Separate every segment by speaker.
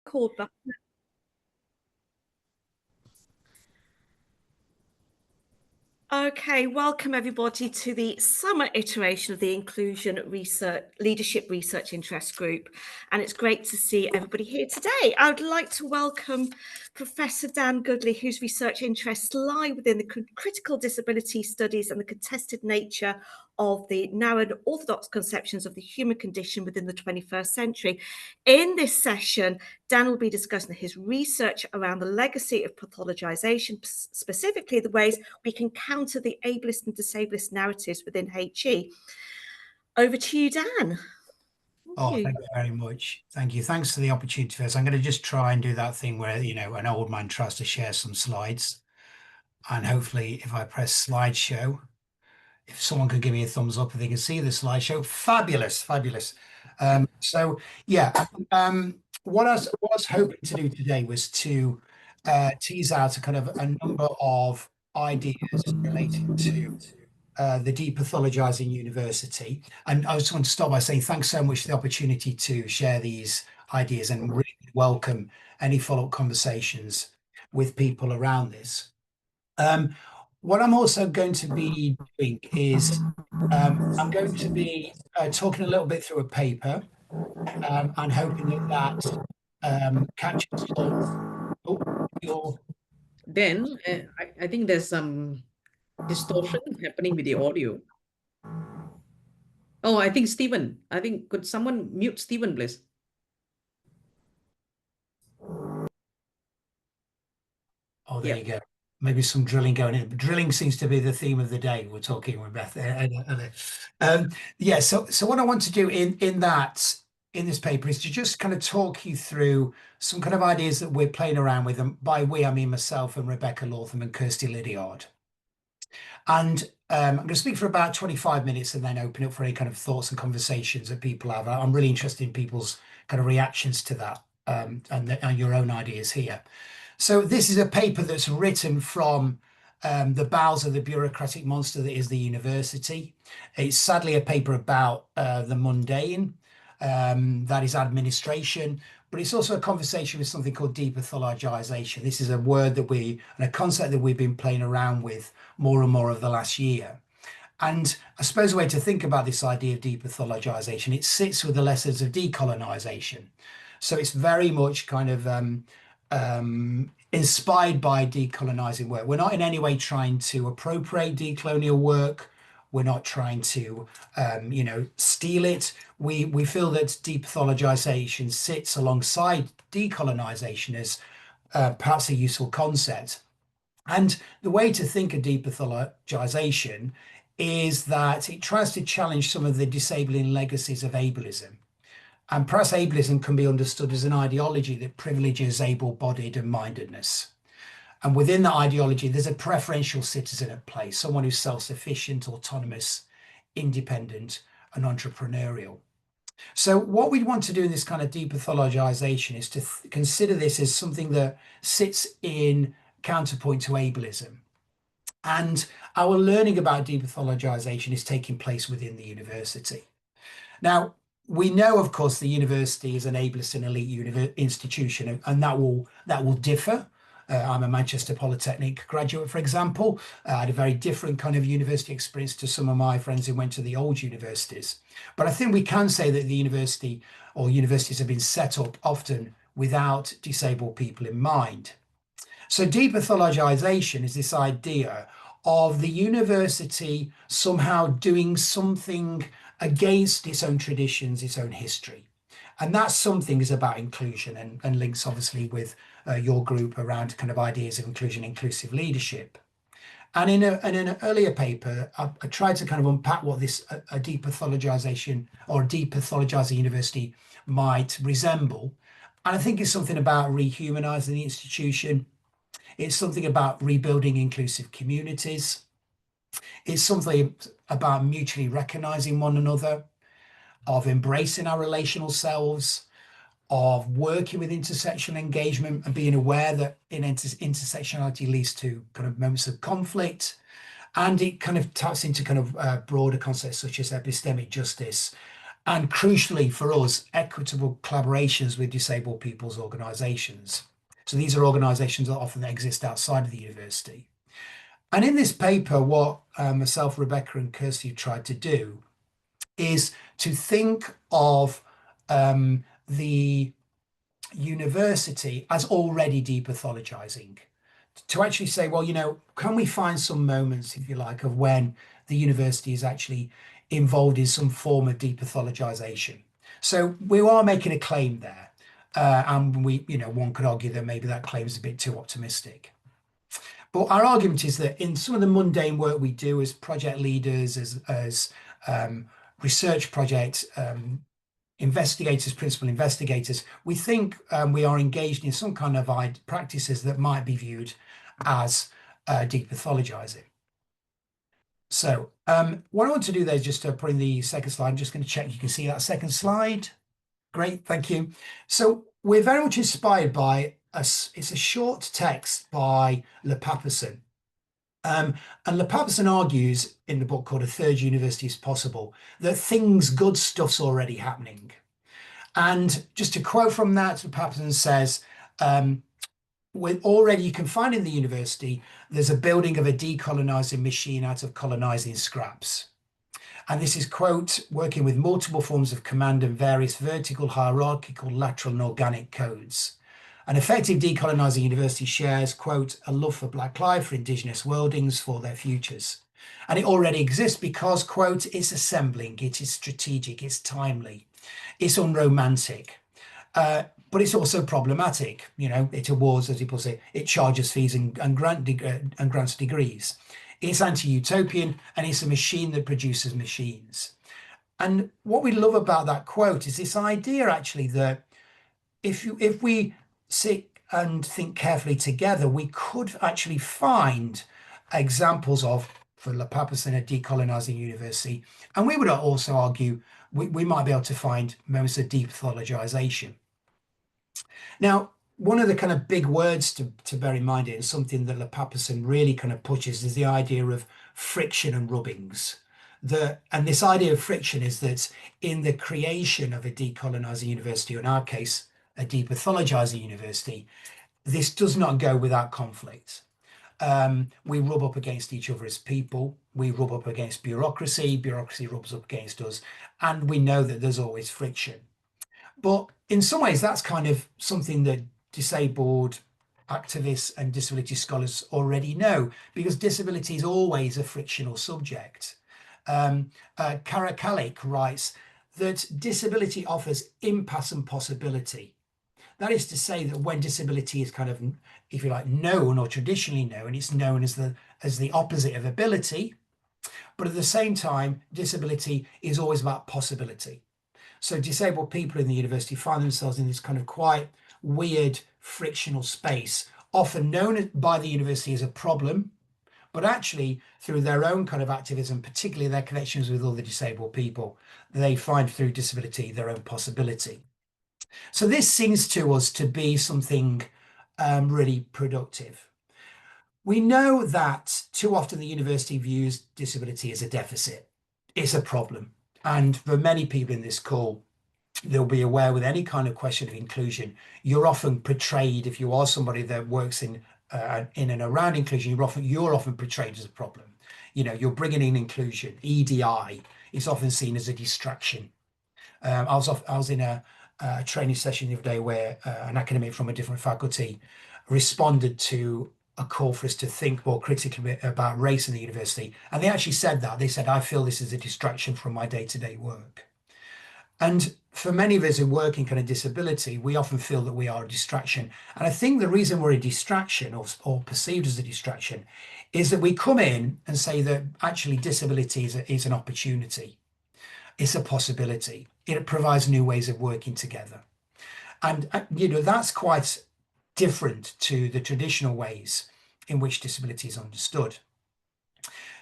Speaker 1: Record button. Okay, welcome everybody to the summer iteration of the Inclusion Research Leadership Research Interest Group. And it's great to see everybody here today. I would like to welcome Professor Dan Goodley, whose research interests lie within the critical disability studies and the contested nature of the narrow and orthodox conceptions of the human condition within the 21st century. In this session, Dan will be discussing his research around the legacy of pathologization, specifically the ways we can counter the ableist and disablest narratives within HE. Over to you, Dan.
Speaker 2: Thank you very much. Thank you. Thanks for the opportunity first. I'm going to just try and do that thing where, an old man tries to share some slides. And hopefully if I press slideshow, if someone could give me a thumbs up if they can see the slideshow, fabulous. What I was hoping to do today was to tease out a number of ideas relating to the Depathologising University. And I just want to start by saying thanks so much for the opportunity to share these ideas and really welcome any follow-up conversations with people around this. What I'm also going to be doing is I'm going to be talking a little bit through a paper and hoping that catches your...
Speaker 3: Then I think there's some distortion happening with the audio. Oh, I think Stephen. Could someone mute Stephen, please?
Speaker 2: Oh, there you go. Maybe some drilling going in. Drilling seems to be the theme of the day. We're talking with Beth. So what I want to do in this paper is to just kind of talk you through some kind of ideas that we're playing around with. And by we, I mean myself and Rebecca Lawtham and Kirsty Lydiard. And I'm going to speak for about 25 minutes and then open up for any kind of thoughts and conversations that people have. I'm really interested in people's kind of reactions to that and your own ideas here. So this is a paper that's written from the bowels of the bureaucratic monster that is the university. It's sadly a paper about the mundane, that is administration, but it's also a conversation with something called depathologization. This is a word and a concept that we've been playing around with more and more over the last year. And I suppose a way to think about this idea of depathologization, it sits with the lessons of decolonization. So it's very much kind of inspired by decolonizing work. We're not in any way trying to appropriate decolonial work. We're not trying to, steal it. We feel that depathologization sits alongside decolonization as perhaps a useful concept. And the way to think of depathologization is that it tries to challenge some of the disabling legacies of ableism. And perhaps ableism can be understood as an ideology that privileges able-bodied and mindedness. And within that ideology, there's a preferential citizen at play, someone who's self-sufficient, autonomous, independent, and entrepreneurial. So what we want to do in this kind of depathologization is to consider this as something that sits in counterpoint to ableism. And our learning about depathologization is taking place within the university. Now, we know, of course, the university is an ableist and elite institution, and that will differ. I'm a Manchester Polytechnic graduate, for example. I had a very different kind of university experience to some of my friends who went to the old universities. But I think we can say that the university or universities have been set up often without disabled people in mind. So depathologization is this idea of the university somehow doing something against its own traditions, its own history. And that something is about inclusion and links obviously with your group around kind of ideas of inclusion, inclusive leadership. And in an earlier paper, I tried to kind of unpack what this a depathologization or a depathologizing university might resemble. And I think it's something about rehumanizing the institution. It's something about rebuilding inclusive communities. It's something about mutually recognizing one another, of embracing our relational selves, of working with intersectional engagement and being aware that intersectionality leads to kind of moments of conflict. And it kind of taps into kind of broader concepts such as epistemic justice and crucially for us, equitable collaborations with disabled people's organisations. So these are organisations that often exist outside of the university. And in this paper, what myself, Rebecca and Kirsty tried to do is to think of the university as already depathologizing, to actually say, well, you know, can we find some moments, if you like, of when the university is actually involved in some form of depathologization? So we are making a claim there. And we, you know, one could argue that maybe that claim is a bit too optimistic. But our argument is that in some of the mundane work we do as project leaders, as research project investigators, principal investigators, we think we are engaged in some kind of practices that might be viewed as depathologizing. So what I want to do there is just to put in the second slide. I'm just going to check you can see that second slide. Great, thank you. So we're very much inspired by it's a short text by Le Papasan. And Le Papasan argues in the book called A Third University is Possible that good stuff's already happening. And just to quote from that, Le Papasan says, already you can find in the university, there's a building of a decolonizing machine out of colonizing scraps. And this is, quote, working with multiple forms of command and various vertical, hierarchical, lateral and organic codes. An effective decolonizing university shares, quote, a love for Black life, for Indigenous worldings, for their futures. And it already exists because, quote, it's assembling, it is strategic, it's timely, it's unromantic. But it's also problematic. You know, it awards, as people say, it charges fees and grants degrees. It's anti-utopian, and it's a machine that produces machines. And what we love about that quote is this idea, actually, that if we sit and think carefully together, we could actually find examples of, for Le Papasan, a decolonizing university. And we would also argue we might be able to find moments of depathologization. Now, one of the kind of big words to bear in mind, and something that Le Papasan really kind of pushes, is the idea of friction and rubbings. And this idea of friction is that in the creation of a decolonizing university, or in our case, a depathologizing university, this does not go without conflict. We rub up against each other as people. We rub up against bureaucracy. Bureaucracy rubs up against us. And we know that there's always friction. But in some ways, that's kind of something that disabled activists and disability scholars already know, because disability is always a frictional subject. Cara Kalik writes that disability offers impasse and possibility. That is to say that when disability is kind of, if you like, known or traditionally known, it's known as the opposite of ability. But at the same time, disability is always about possibility. So disabled people in the university find themselves in this kind of quite weird frictional space, often known by the university as a problem, but actually through their own kind of activism, particularly their connections with other disabled people, they find through disability their own possibility. So this seems to us to be something really productive. We know that too often the university views disability as a deficit. It's a problem. And for many people in this call, they'll be aware with any kind of question of inclusion, you're often portrayed, if you are somebody that works in and around inclusion, you're often portrayed as a problem. You know, you're bringing in inclusion. EDI is often seen as a distraction. I was in a training session the other day where an academic from a different faculty responded to a call for us to think more critically about race in the university. And they actually said that. They said, I feel this is a distraction from my day-to-day work. And for many of us who work in kind of disability, we often feel that we are a distraction. And I think the reason we're a distraction or perceived as a distraction is that we come in and say that actually disability is an opportunity. It's a possibility. It provides new ways of working together. And, you know, that's quite different to the traditional ways in which disability is understood.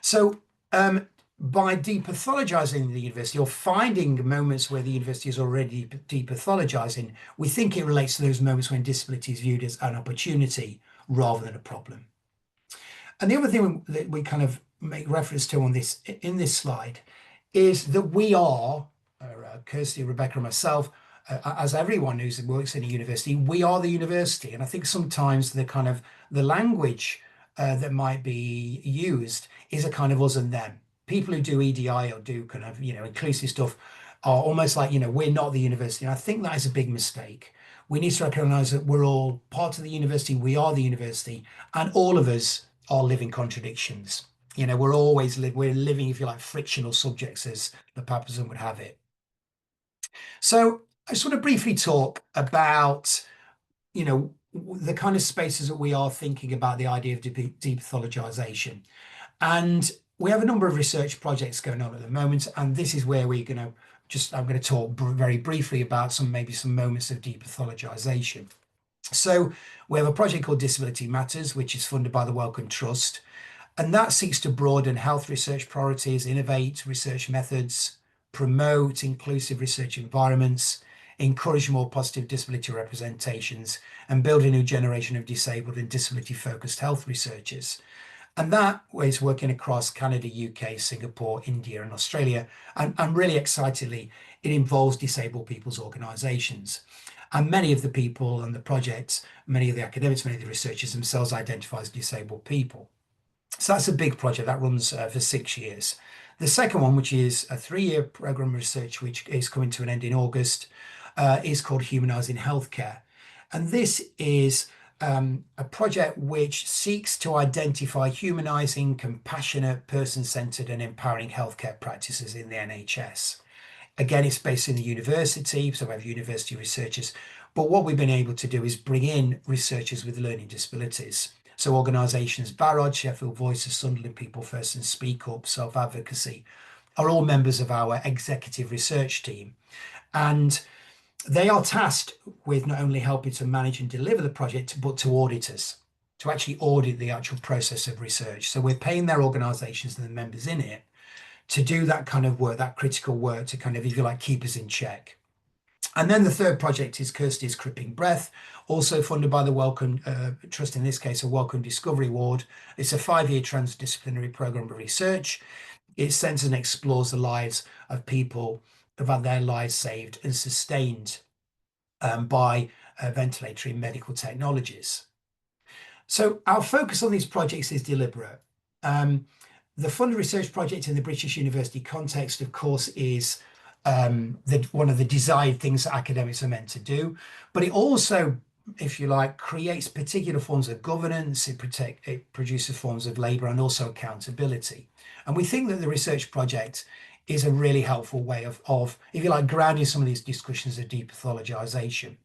Speaker 2: So by depathologizing the university, or finding moments where the university is already depathologizing, we think it relates to those moments when disability is viewed as an opportunity rather than a problem. And the other thing that we kind of make reference to in this slide is that we are Kirsty, Rebecca, and myself, as everyone who works in a university, we are the university. And I think sometimes the language that might be used is a kind of us and them. People who do EDI or do kind of, inclusive stuff are almost like, we're not the university. And I think that is a big mistake. We need to recognize that we're all part of the university. We are the university, and all of us are living contradictions. We're living, if you like, frictional subjects, as the Papasan would have it. So I just want to briefly talk about, the kind of spaces that we are thinking about the idea of depathologization. And we have a number of research projects going on at the moment, and this is where I'm going to talk very briefly about maybe some moments of depathologization. So we have a project called Disability Matters, which is funded by the Wellcome Trust, and that seeks to broaden health research priorities, innovate research methods, promote inclusive research environments, encourage more positive disability representations, and build a new generation of disabled and disability-focused health researchers. And that is working across Canada, UK, Singapore, India, and Australia. And really excitedly, it involves disabled people's organisations. And many of the people on the project, many of the academics, many of the researchers themselves identify as disabled people. So that's a big project that runs for 6 years. The second one, which is a 3-year programme of research, which is coming to an end in August, is called Humanising Healthcare. And this is a project which seeks to identify humanising, compassionate, person-centred and empowering healthcare practices in the NHS. Again, it's based in the university, so we have university researchers. But what we've been able to do is bring in researchers with learning disabilities. So organisations, Barod, Sheffield Voices, Sunderland People First and Speak Up, Self Advocacy, are all members of our executive research team. And they are tasked with not only helping to manage and deliver the project, but to audit us, to actually audit the actual process of research. So we're paying their organisations and the members in it to do that kind of work, that critical work, to kind of, if you like, keep us in check. And then the third project is Kirsty's Cripping Breath, also funded by the Wellcome Trust, in this case, a Wellcome Discovery Award. It's a 5-year transdisciplinary programme of research. It centres and explores the lives of people who've had their lives saved and sustained by ventilatory medical technologies. So our focus on these projects is deliberate. The funded research project in the British University context, of course, is one of the desired things that academics are meant to do, but it also, if you like, creates particular forms of governance. It produces forms of labour and also accountability. And we think that the research project is a really helpful way of, if you like, grounding some of these discussions of depathologization.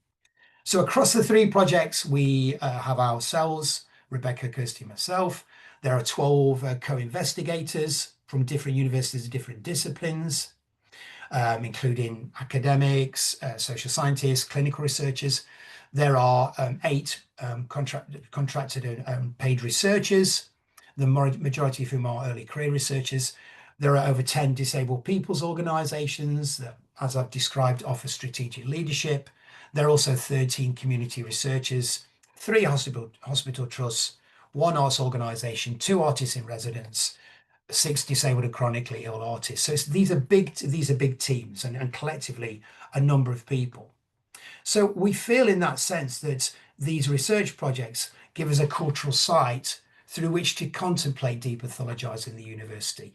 Speaker 2: So across the 3 projects, we have ourselves, Rebecca, Kirsty, myself. There are 12 co-investigators from different universities and different disciplines, including academics, social scientists, clinical researchers. There are 8 contracted and paid researchers, the majority of whom are early career researchers. There are over 10 disabled people's organisations that, as I've described, offer strategic leadership. There are also 13 community researchers, 3 hospital trusts, 1 arts organisation, 2 artists in residence, 6 disabled and chronically ill artists. So these are big teams and collectively a number of people. So we feel in that sense that these research projects give us a cultural site through which to contemplate depathologizing the university.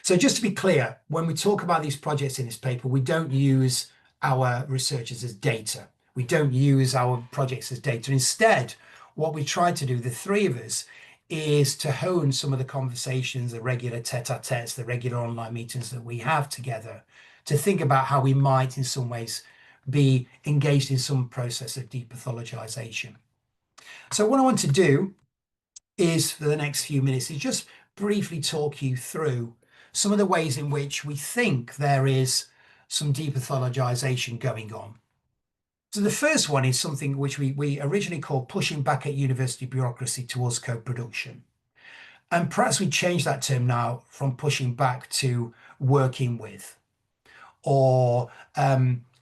Speaker 2: So just to be clear, when we talk about these projects in this paper, we don't use our researchers as data. We don't use our projects as data. Instead, what we try to do, the 3 of us, is to hone some of the conversations, the regular tete-a-tetes, the regular online meetings that we have together, to think about how we might in some ways be engaged in some process of depathologization. So what I want to do is, for the next few minutes, is just briefly talk you through some of the ways in which we think there is some depathologization going on. So the first one is something which we originally called pushing back at university bureaucracy towards co-production. And perhaps we change that term now from pushing back to working with, or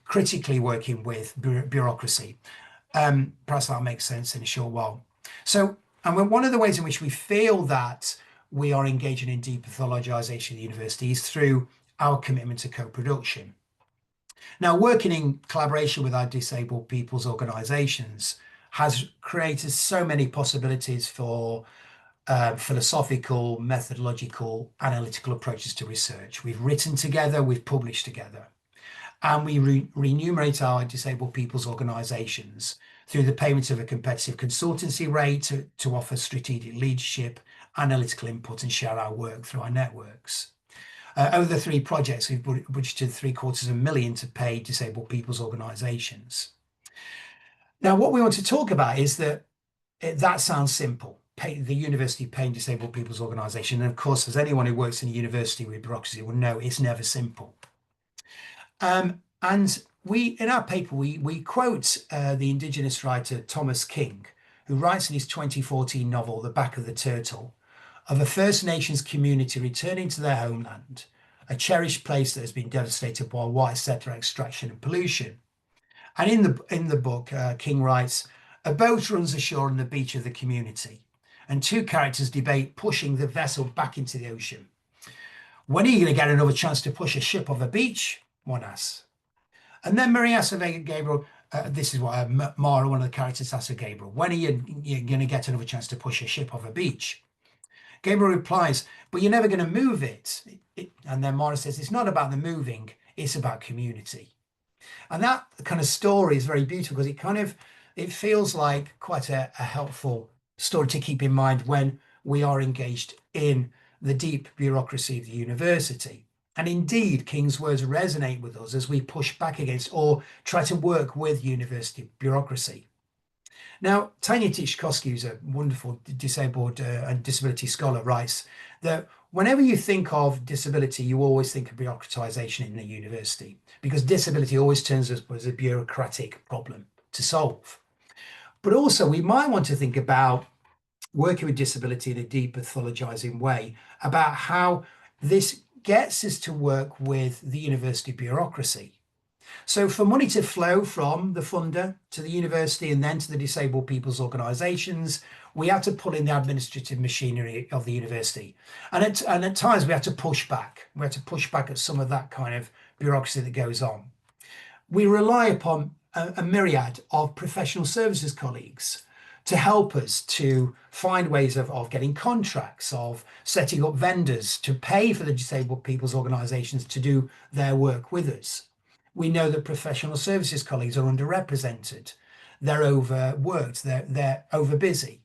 Speaker 2: critically working with bureaucracy. Perhaps that makes sense in a short while. So, and one of the ways in which we feel that we are engaging in depathologization of the university is through our commitment to co-production. Now, working in collaboration with our disabled people's organisations has created so many possibilities for philosophical, methodological, analytical approaches to research. We've written together, we've published together, and we remunerate our disabled people's organisations through the payment of a competitive consultancy rate to offer strategic leadership, analytical input, and share our work through our networks. Over the 3 projects, we've budgeted $750,000 to pay disabled people's organisations. Now, what we want to talk about is that that sounds simple. The university paying disabled people's organisation. And of course, as anyone who works in a university with bureaucracy will know, it's never simple. And in our paper, we quote the Indigenous writer Thomas King, who writes in his 2014 novel, The Back of the Turtle, of a First Nations community returning to their homeland, a cherished place that has been devastated by white settler extraction and pollution. And in the book, King writes, a boat runs ashore on the beach of the community, and 2 characters debate pushing the vessel back into the ocean. When are you going to get another chance to push a ship off a beach? One asks. And then Marie asks Gabriel, this is what Mara, one of the characters, asks Gabriel, when are you going to get another chance to push a ship off a beach? Gabriel replies, but you're never going to move it. And then Mara says, it's not about the moving, it's about community. And that kind of story is very beautiful because it feels like quite a helpful story to keep in mind when we are engaged in the deep bureaucracy of the university. And indeed, King's words resonate with us as we push back against or try to work with university bureaucracy. Now, Tanya Tichkowski, who's a wonderful disabled and disability scholar, writes that whenever you think of disability, you always think of bureaucratization in the university, because disability always turns up as a bureaucratic problem to solve. But also, we might want to think about working with disability in a depathologizing way, about how this gets us to work with the university bureaucracy. So for money to flow from the funder to the university and then to the disabled people's organisations, we have to pull in the administrative machinery of the university. And at times we have to push back. We have to push back at some of that kind of bureaucracy that goes on. We rely upon a myriad of professional services colleagues to help us to find ways of getting contracts, of setting up vendors to pay for the disabled people's organisations to do their work with us. We know that professional services colleagues are underrepresented. They're overworked, they're overbusy.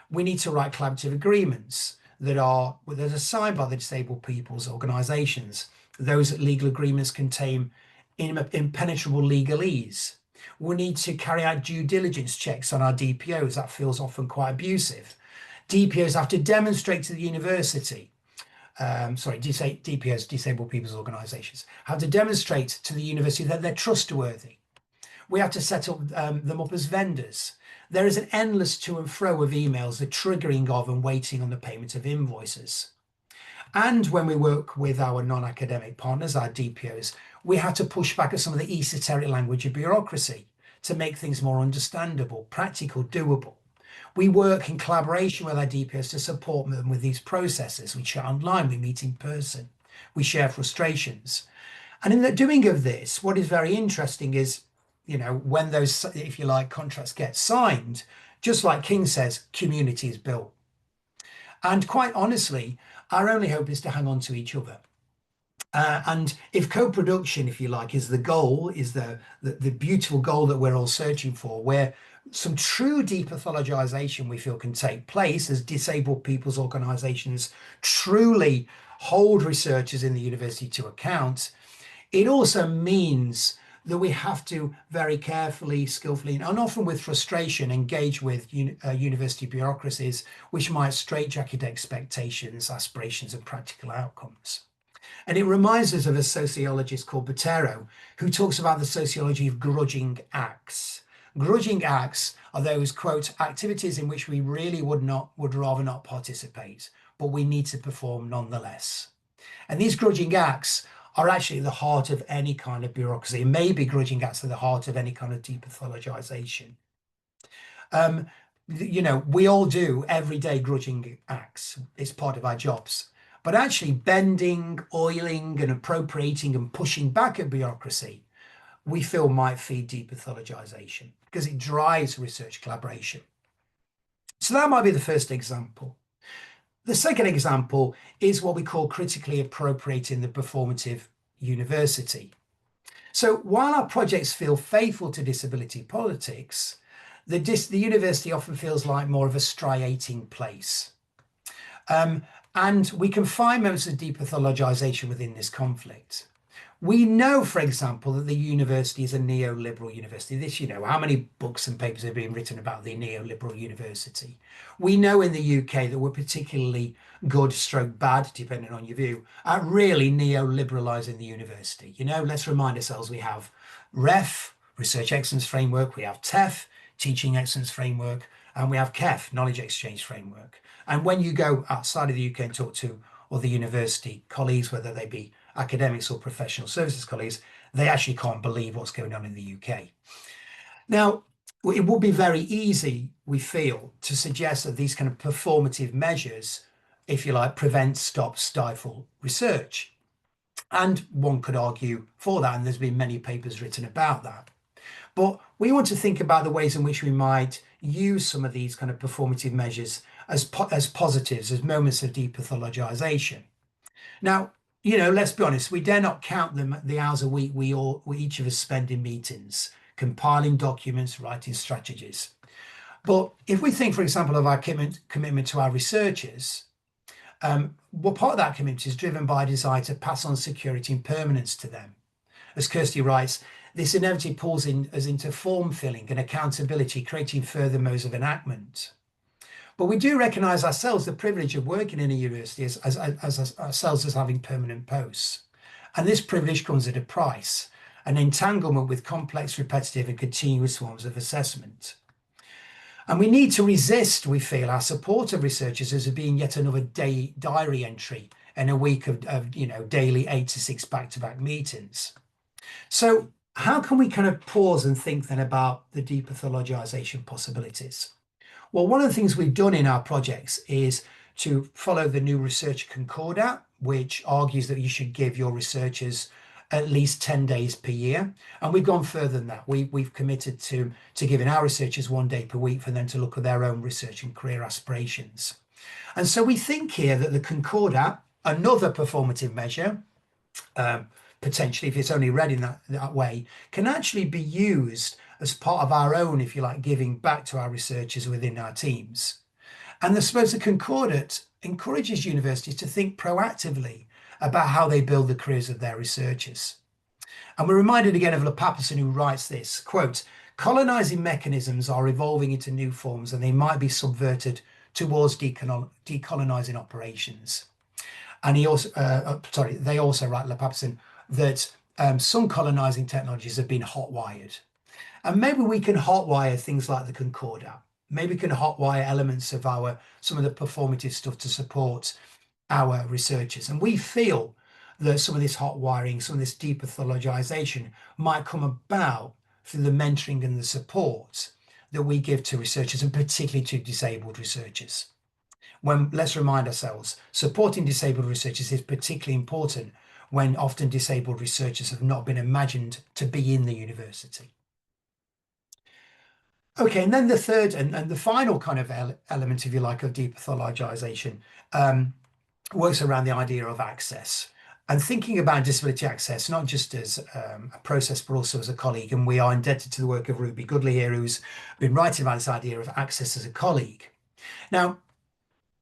Speaker 2: We need to write collaborative agreements that are signed by the disabled people's organisations. Those legal agreements contain impenetrable legalese. We need to carry out due diligence checks on our DPOs. That feels often quite abusive. DPOs have to demonstrate to the university, DPOs, disabled people's organisations, have to demonstrate to the university that they're trustworthy. We have to set them up as vendors. There is an endless to and fro of emails, the triggering of and waiting on the payment of invoices. And when we work with our non-academic partners, our DPOs, we have to push back at some of the esoteric language of bureaucracy to make things more understandable, practical, doable. We work in collaboration with our DPOs to support them with these processes. We chat online, we meet in person, we share frustrations. And in the doing of this, what is very interesting is, when those, if you like, contracts get signed, just like King says, community is built. And quite honestly, our only hope is to hang on to each other. And if co-production, if you like, is the goal, is the beautiful goal that we're all searching for, where some true depathologization we feel can take place as disabled people's organizations truly hold researchers in the university to account, it also means that we have to very carefully, skillfully, and often with frustration, engage with university bureaucracies, which might straitjacket expectations, aspirations, and practical outcomes. And it reminds us of a sociologist called Botero, who talks about the sociology of grudging acts. Grudging acts are those, quote, activities in which we really would rather not participate, but we need to perform nonetheless. And these grudging acts are actually the heart of any kind of bureaucracy. Maybe grudging acts are the heart of any kind of depathologization. We all do everyday grudging acts. It's part of our jobs. But but actually bending, oiling, and appropriating and pushing back at bureaucracy, we feel might feed depathologization because it drives research collaboration. So that might be the first example. The second example is what we call critically appropriating the performative university. So while our projects feel faithful to disability politics, the university often feels like more of a striating place. And we can find moments of depathologization within this conflict. We know, for example, that the university is a neoliberal university. This, how many books and papers have been written about the neoliberal university? We know in the UK that we're particularly good stroke bad, depending on your view, at really neoliberalizing the university. Let's remind ourselves we have REF, Research Excellence Framework, we have TEF, Teaching Excellence Framework, and we have KEF, Knowledge Exchange Framework. And when you go outside of the UK and talk to other university colleagues, whether they be academics or professional services colleagues, they actually can't believe what's going on in the UK. Now, it would be very easy, we feel, to suggest that these kind of performative measures, if you like, prevent, stop, stifle research. And one could argue for that, and there's been many papers written about that. But we want to think about the ways in which we might use some of these kind of performative measures as positives, as moments of depathologization. Now, let's be honest, we dare not count the hours a week we each of us spend in meetings, compiling documents, writing strategies. But if we think, for example, of our commitment to our researchers, well, part of that commitment is driven by a desire to pass on security and permanence to them. As Kirsty writes, this inevitably pulls us into form filling and accountability, creating further modes of enactment. But we do recognise ourselves the privilege of working in a university as ourselves as having permanent posts. And this privilege comes at a price, an entanglement with complex, repetitive and continuous forms of assessment. And we need to resist, we feel, our support of researchers as being yet another diary entry in a week of daily 8 to 6 back-to-back meetings. So how can we kind of pause and think then about the depathologization possibilities? Well, one of the things we've done in our projects is to follow the new Research Concordat, which argues that you should give your researchers at least 10 days per year. And we've gone further than that. We've committed to giving our researchers 1 day per week for them to look at their own research and career aspirations. And so we think here that the Concordat, another performative measure, potentially if it's only read in that way, can actually be used as part of our own, if you like, giving back to our researchers within our teams. And I suppose the Concordat encourages universities to think proactively about how they build the careers of their researchers. And we're reminded again of Lepapperson, who writes this, quote, "Colonizing mechanisms are evolving into new forms and they might be subverted towards decolonizing operations." And they also write, Lepapperson, that some colonizing technologies have been hot-wired. And maybe we can hotwire things like the Concordat. Maybe we can hotwire elements of some of the performative stuff to support our researchers. And we feel that some of this hotwiring, some of this depathologization might come about through the mentoring and the support that we give to researchers, and particularly to disabled researchers. Let's remind ourselves, supporting disabled researchers is particularly important when often disabled researchers have not been imagined to be in the university. Okay, and then the third and the final kind of element, if you like, of depathologization works around the idea of access. And thinking about disability access, not just as a process, but also as a colleague. And we are indebted to the work of Ruby Goodley here, who's been writing about this idea of access as a colleague. Now,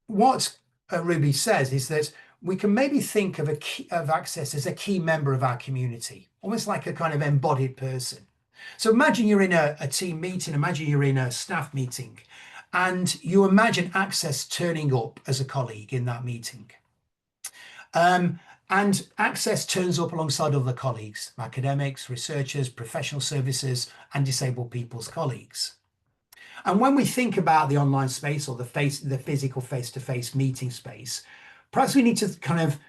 Speaker 2: what Ruby says is that we can maybe think of access as a key member of our community, almost like a kind of embodied person. So imagine you're in a team meeting, imagine you're in a staff meeting, and you imagine access turning up as a colleague in that meeting. And access turns up alongside other colleagues, academics, researchers, professional services, and disabled people's colleagues. And when we think about the online space or the physical face-to-face meeting space, perhaps we need to kind of,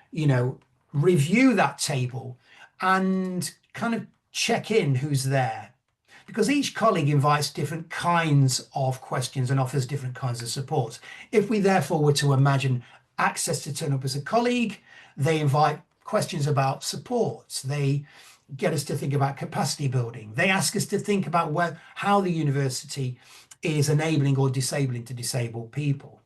Speaker 2: review that table and kind of check in who's there, because each colleague invites different kinds of questions and offers different kinds of support. If we therefore were to imagine access to turn up as a colleague. They invite questions about supports. They get us to think about capacity building. They ask us to think about how the university is enabling or disabling to disabled people.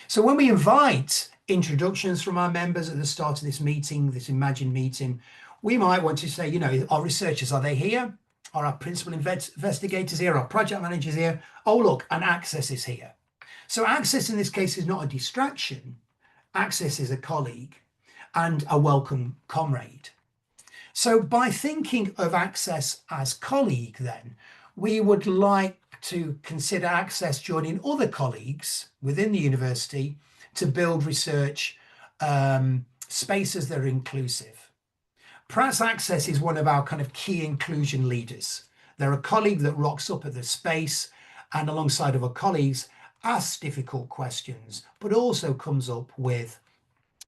Speaker 2: So when we invite introductions from our members at the start of this meeting, this imagined meeting, we might want to say, you know, our researchers, are they here? Are our principal investigators here? Are our project managers here? Oh, look, and access is here. So access in this case is not a distraction. Access is a colleague and a welcome comrade. So by thinking of access as colleague, then, we would like to consider access joining other colleagues within the university to build research spaces that are inclusive. Perhaps access is one of our kind of key inclusion leaders. They're a colleague that rocks up at the space and alongside other colleagues asks difficult questions, but also comes up with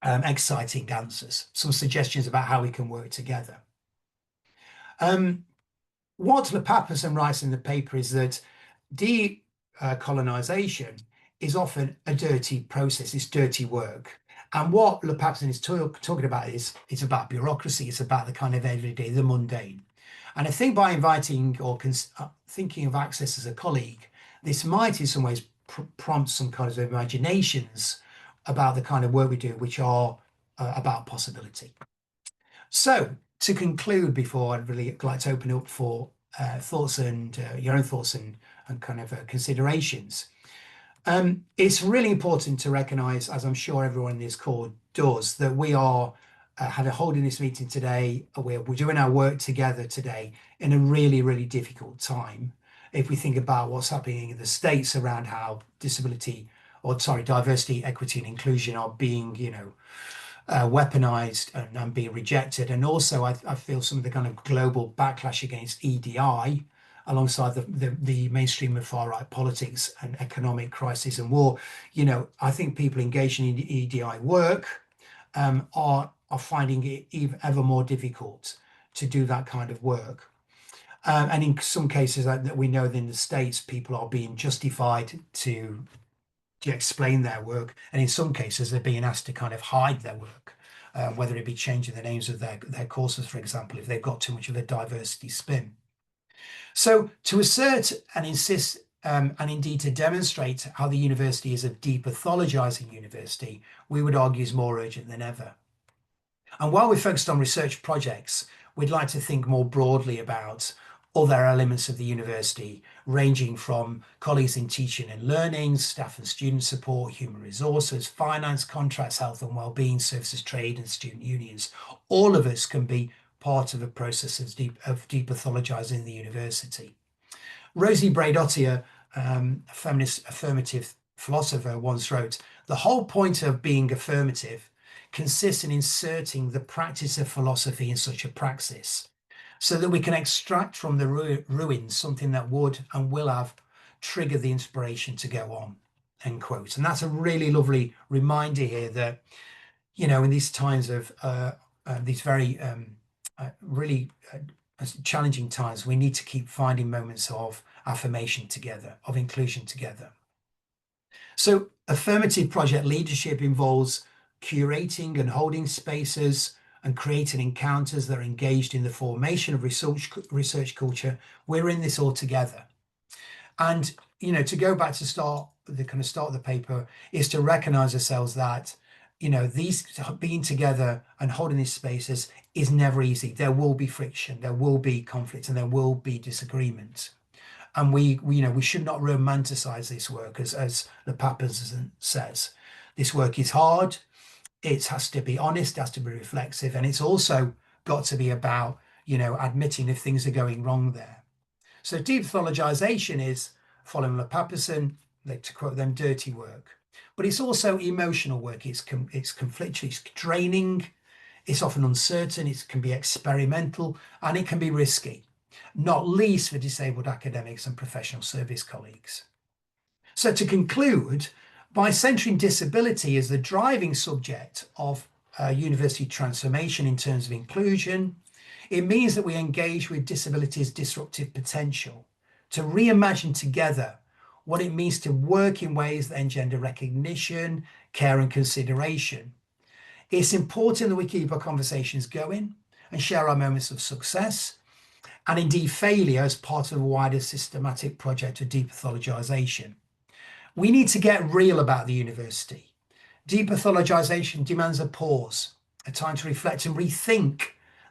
Speaker 2: exciting answers, some suggestions about how we can work together. What Lepaperson writes in the paper is that decolonization is often a dirty process, it's dirty work. And what Lepaperson is talking about is it's about bureaucracy, it's about the kind of everyday, the mundane. And I think by inviting or thinking of access as a colleague, this might in some ways prompt some kind of imaginations about the kind of work we do, which are about possibility. So to conclude, before I'd really like to open up for thoughts and your own thoughts and kind of considerations, it's really important to recognise, as I'm sure everyone in this call does, that we are holding this meeting today. We're doing our work together today in a really, really difficult time. If we think about what's happening in the States around how diversity, equity and inclusion are being, weaponized and being rejected. And also I feel some of the kind of global backlash against EDI alongside the mainstream of far right politics and economic crisis and war. I think people engaging in EDI work are finding it ever more difficult to do that kind of work. And in some cases that we know that in the States, people are being justified to explain their work. And in some cases, they're being asked to kind of hide their work, whether it be changing the names of their courses, for example, if they've got too much of a diversity spin. So to assert and insist and indeed to demonstrate how the university is a depathologizing university, we would argue is more urgent than ever. And while we're focused on research projects, we'd like to think more broadly about other elements of the university, ranging from colleagues in teaching and learning, staff and student support, human resources, finance, contracts, health and wellbeing, services, trade and student unions. All of us can be part of a process of depathologizing the university. Rosie Braidottier, a feminist affirmative philosopher, once wrote, "The whole point of being affirmative consists in inserting the practice of philosophy in such a praxis, so that we can extract from the ruins something that would and will have triggered the inspiration to go on," end quote. And that's a really lovely reminder here that, in these times of these very really challenging times, we need to keep finding moments of affirmation together, of inclusion together. So affirmative project leadership involves curating and holding spaces and creating encounters that are engaged in the formation of research culture. We're in this all together. And, to go back to start of the paper is to recognize ourselves that, these being together and holding these spaces is never easy. There will be friction, there will be conflict, and there will be disagreement. And we should not romanticize this work, as Lepaperson says. This work is hard. It has to be honest, it has to be reflexive, and it's also got to be about, admitting if things are going wrong there. So depathologization is, following Lepaperson, to quote them, dirty work. But it's also emotional work. It's conflictual, it's draining, it's often uncertain, it can be experimental, and it can be risky, not least for disabled academics and professional service colleagues. So to conclude, by centering disability as the driving subject of university transformation in terms of inclusion, it means that we engage with disability's disruptive potential to reimagine together what it means to work in ways that engender recognition, care and consideration. It's important that we keep our conversations going and share our moments of success and indeed failure as part of a wider systematic project of depathologization. We need to get real about the university. Depathologization demands a pause, a time to reflect and rethink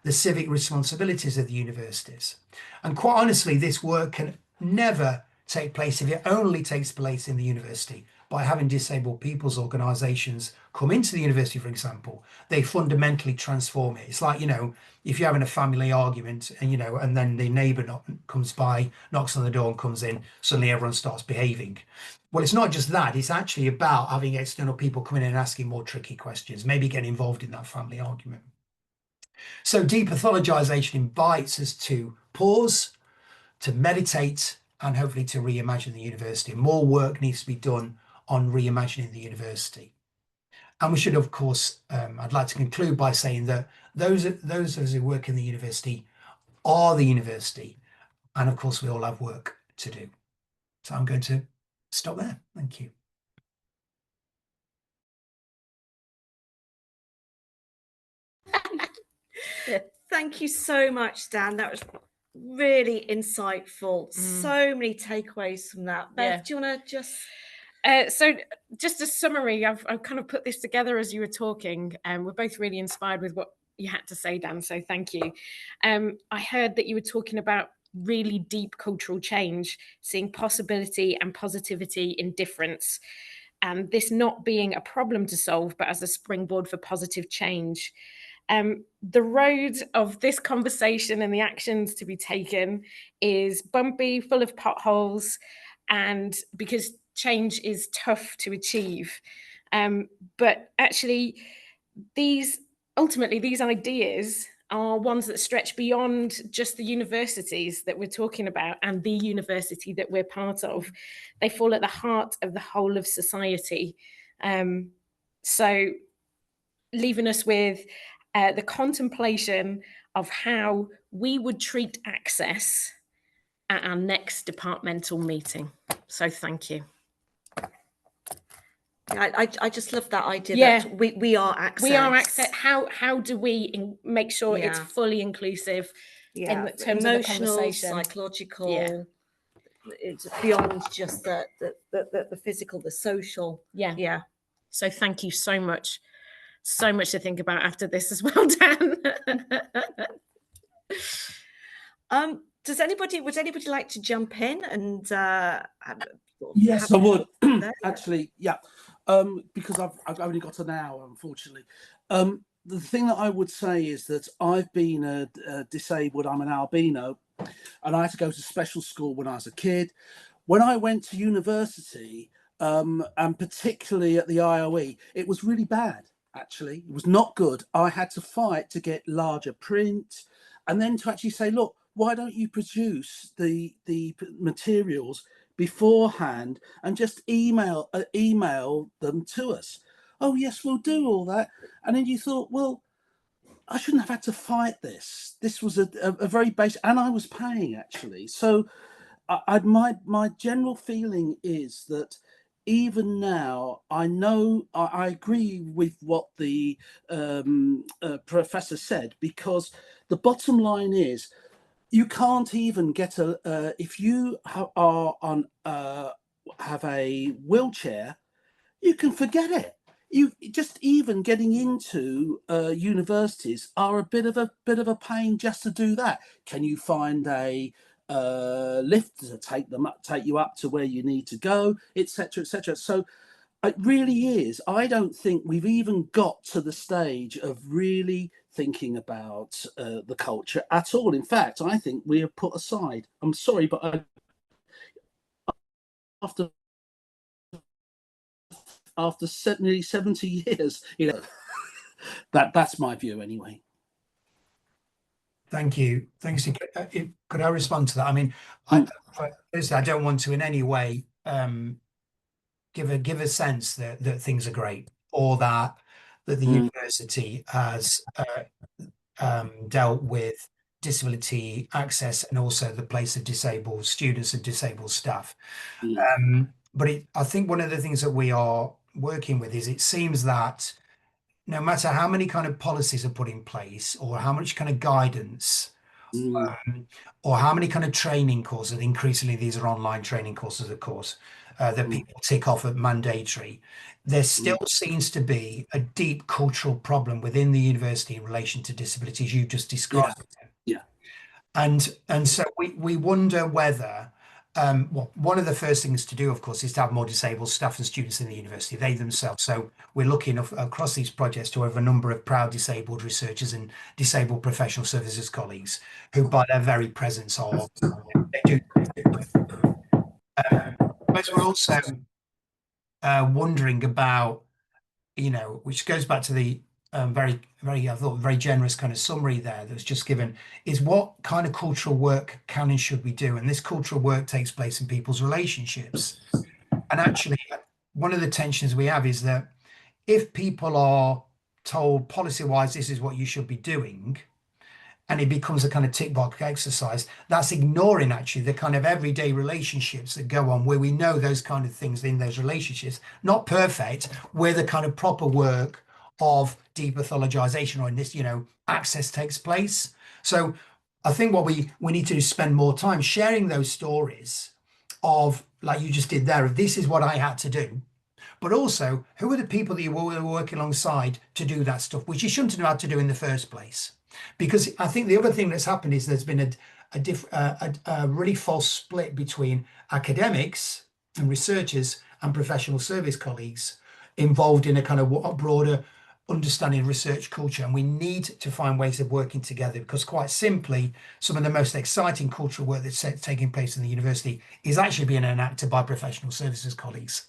Speaker 2: the civic responsibilities of the universities. And quite honestly, this work can never take place if it only takes place in the university. By having disabled people's organisations come into the university, for example, they fundamentally transform it. It's like, if you're having a family argument and, and then the neighbour comes by, knocks on the door and comes in, suddenly everyone starts behaving. Well, it's not just that, it's actually about having external people coming in and asking more tricky questions, maybe getting involved in that family argument. So depathologization invites us to pause, to meditate, and hopefully to reimagine the university. More work needs to be done on reimagining the university. And we should, of course, I'd like to conclude by saying that those of us who work in the university are the university. And of course, we all have work to do. So I'm going to stop there. Thank you.
Speaker 1: Thank you so much, Dan. That was really insightful. So many takeaways from that. Beth, do you want to just...
Speaker 4: So just a summary, I've kind of put this together as you were talking, and we're both really inspired with what you had to say, Dan, so thank you. I heard that you were talking about really deep cultural change, seeing possibility and positivity in difference, and this not being a problem to solve, but as a springboard for positive change. The road of this conversation and the actions to be taken is bumpy, full of potholes, and because change is tough to achieve. But actually, ultimately, these ideas are ones that stretch beyond just the universities that we're talking about and the university that we're part of. They fall at the heart of the whole of society. So leaving us with the contemplation of how we would treat access at our next departmental meeting. So thank you.
Speaker 1: I just love that idea that we are access.
Speaker 4: We are access. How do we make sure it's fully inclusive in terms
Speaker 1: emotional,
Speaker 4: of the conversation?
Speaker 1: Psychological, it's beyond just the physical, the social.
Speaker 4: Yeah. So thank you so much. So much to think about after this as well, Dan.
Speaker 1: Would anybody like to jump in and
Speaker 5: yes, I would actually, because I've only got an hour, unfortunately. The thing that I would say is that I've been disabled. I'm an albino, and I had to go to special school when I was a kid. When I went to university, and particularly at the IOE, it was really bad. Actually, it was not good. I had to fight to get larger print, and then to actually say, look, why don't you produce the materials beforehand and just email them to us? Oh yes, we'll do all that. And then you thought, well, I shouldn't have had to fight this. This was a very basic, and I was paying actually. So my general feeling is that even now, I know I agree with what the professor said, because the bottom line is you can't even get if you are on have a wheelchair, you can forget it. You just even getting into universities are a bit of a pain just to do that. Can you find a lift to take you up to where you need to go, etc., etc.? So it really is. I don't think we've even got to the stage of really thinking about the culture at all. In fact, I think we have put aside. I'm sorry, but after nearly 70 years, that's my view anyway.
Speaker 2: Thank you. Thanks. Could I respond to that? I mean, I don't want to in any way give a sense that things are great, or that the university has dealt with disability access and also the place of disabled students and disabled staff. But I think one of the things that we are working with is it seems that no matter how many kind of policies are put in place or how much kind of guidance or how many kind of training courses, increasingly these are online training courses, of course, that people tick off at mandatory, there still seems to be a deep cultural problem within the university in relation to disabilities you just described. And so we wonder whether, well, one of the first things to do, of course, is to have more disabled staff and students in the university, they themselves. So we're looking across these projects to have a number of proud disabled researchers and disabled professional services colleagues who, by their very presence, are they do. But we're also wondering about, which goes back to the very, I thought, very generous kind of summary there that was just given, is what kind of cultural work can and should we do? And this cultural work takes place in people's relationships. And actually, one of the tensions we have is that if people are told policy-wise, this is what you should be doing, and it becomes a kind of tick box exercise, that's ignoring actually the kind of everyday relationships that go on where we know those kind of things in those relationships, not perfect, where the kind of proper work of depathologization or in this, access takes place. So I think what we need to do is spend more time sharing those stories of, like you just did there, of this is what I had to do, but also who are the people that you were working alongside to do that stuff, which you shouldn't have had to do in the first place. Because I think the other thing that's happened is there's been a really false split between academics and researchers and professional service colleagues involved in a kind of broader understanding of research culture. And we need to find ways of working together, because quite simply, some of the most exciting cultural work that's taking place in the university is actually being enacted by professional services colleagues.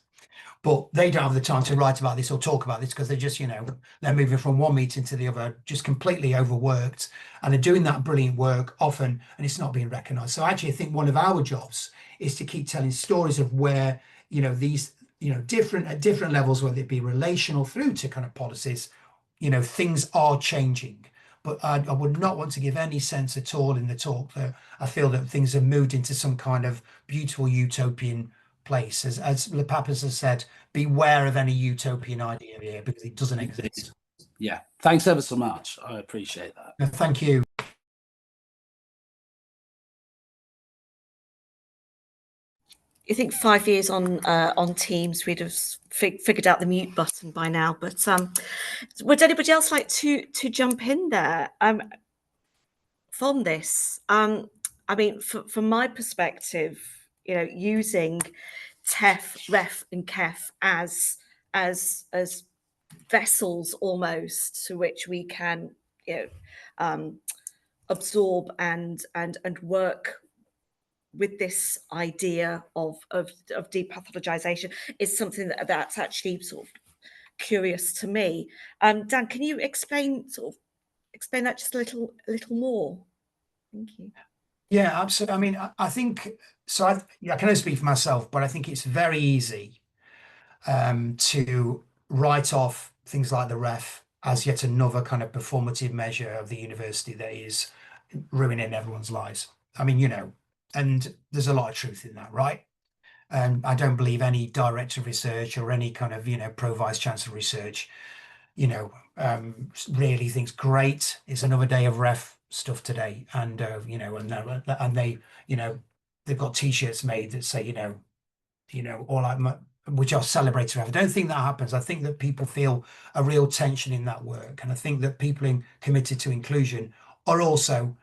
Speaker 2: But they don't have the time to write about this or talk about this because they're just, they're moving from one meeting to the other, just completely overworked. And they're doing that brilliant work often, and it's not being recognised. So actually, I think one of our jobs is to keep telling stories of where, these, at different levels, whether it be relational through to kind of policies, things are changing. But I would not want to give any sense at all in the talk that I feel that things have moved into some kind of beautiful utopian place. As Lepapas has said, beware of any utopian idea here, because it doesn't exist.
Speaker 5: Yeah, thanks ever so much. I appreciate that.
Speaker 2: Thank you.
Speaker 1: I think 5 years on Teams, we'd have figured out the mute button by now. But would anybody else like to jump in there from this? I mean, from my perspective, using TEF, REF, and KEF as vessels almost to which we can absorb and work with this idea of depathologization is something that's actually sort of curious to me. Dan, can you explain that just a little more? Thank you.
Speaker 2: Yeah, absolutely. I mean, I think so. I can only speak for myself, but I think it's very easy to write off things like the REF as yet another kind of performative measure of the university that is ruining everyone's lives. I mean, and there's a lot of truth in that, right? And I don't believe any director of research or any kind of, pro vice chancellor research, really thinks great. It's another day of REF stuff today, and and they, they've got T-shirts made that say, all like which are celebrated REF. I don't think that happens. I think that people feel a real tension in that work, and I think that people committed to inclusion are also,